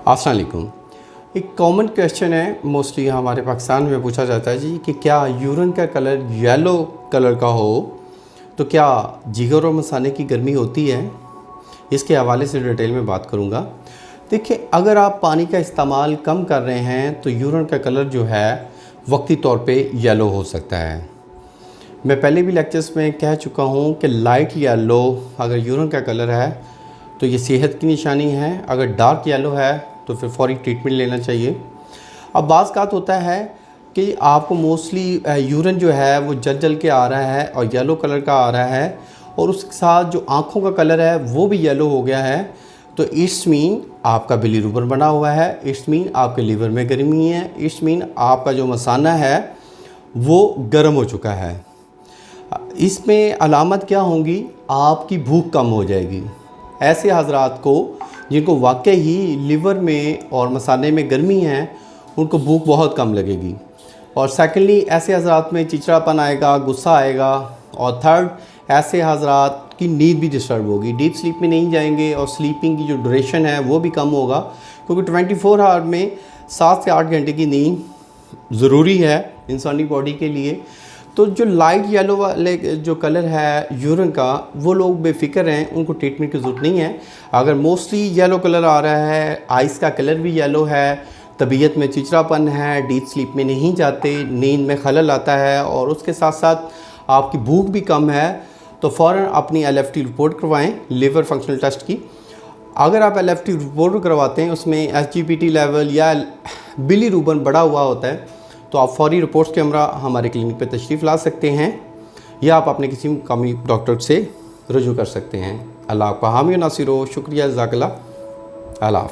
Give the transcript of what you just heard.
अस्सलाम वालेकुम। एक कॉमन क्वेश्चन है, मोस्टली हमारे पाकिस्तान में पूछा जाता है जी कि क्या यूरिन का कलर येलो कलर का हो तो क्या जिगर और मसाने की गर्मी होती है। इसके हवाले से डिटेल में बात करूँगा। देखिए, अगर आप पानी का इस्तेमाल कम कर रहे हैं तो यूरिन का कलर जो है वक्ती तौर पे येलो हो सकता है। मैं पहले भी लेक्चर्स में कह चुका हूँ कि लाइट येलो अगर यूरिन का कलर है तो ये सेहत की निशानी है। अगर डार्क येलो है तो फिर फौरी ट्रीटमेंट लेना चाहिए। अब बाज़ बात होता है कि आपको मोस्टली यूरिन जो है वो जल जल के आ रहा है और येलो कलर का आ रहा है और उसके साथ जो आँखों का कलर है वो भी येलो हो गया है, तो इट्स मीन आपका बिलीरूबिन बना हुआ है, इट्स मीन आपके लीवर में गर्मी है, इट्स मीन आपका जो मसाना है वो गर्म हो चुका है। इसमें अलामत क्या होंगी, आपकी भूख कम हो जाएगी। ऐसे हजरात को जिनको वाकई ही लिवर में और मसाले में गर्मी है उनको भूख बहुत कम लगेगी। और सेकेंडली ऐसे हजरात में चिड़चिड़ापन आएगा, गुस्सा आएगा। और थर्ड, ऐसे हजरात की नींद भी डिस्टर्ब होगी, डीप स्लीप में नहीं जाएंगे और स्लीपिंग की जो ड्यूरेशन है वो भी कम होगा, क्योंकि 24 आवर में 7 से 8 घंटे की नींद ज़रूरी है इंसानी बॉडी के लिए। तो जो लाइट येलो वाले जो कलर है यूरिन का, वो लोग बेफिक्र हैं, उनको ट्रीटमेंट की ज़रूरत नहीं है। अगर मोस्टली येलो कलर आ रहा है, आइस का कलर भी येलो है, तबीयत में चिड़चिड़ापन है, डीप स्लीप में नहीं जाते, नींद में खलल आता है और उसके साथ साथ आपकी भूख भी कम है, तो फ़ौरन अपनी LFT रिपोर्ट करवाएं, लिवर फंक्शनल टेस्ट की। अगर आप LFT रिपोर्ट करवाते हैं उसमें SGPT लेवल या बिलीरूबिन बढ़ा हुआ होता है तो आप फौरी रिपोर्ट्स के हमरा हमारे क्लिनिक पे तशरीफ़ ला सकते हैं या आप अपने किसी मुकामी डॉक्टर से रुजू कर सकते हैं। अल्लाह आपका हामी नासिर हो। शुक्रिया, जज़ाकल्लाह। अल्लाह।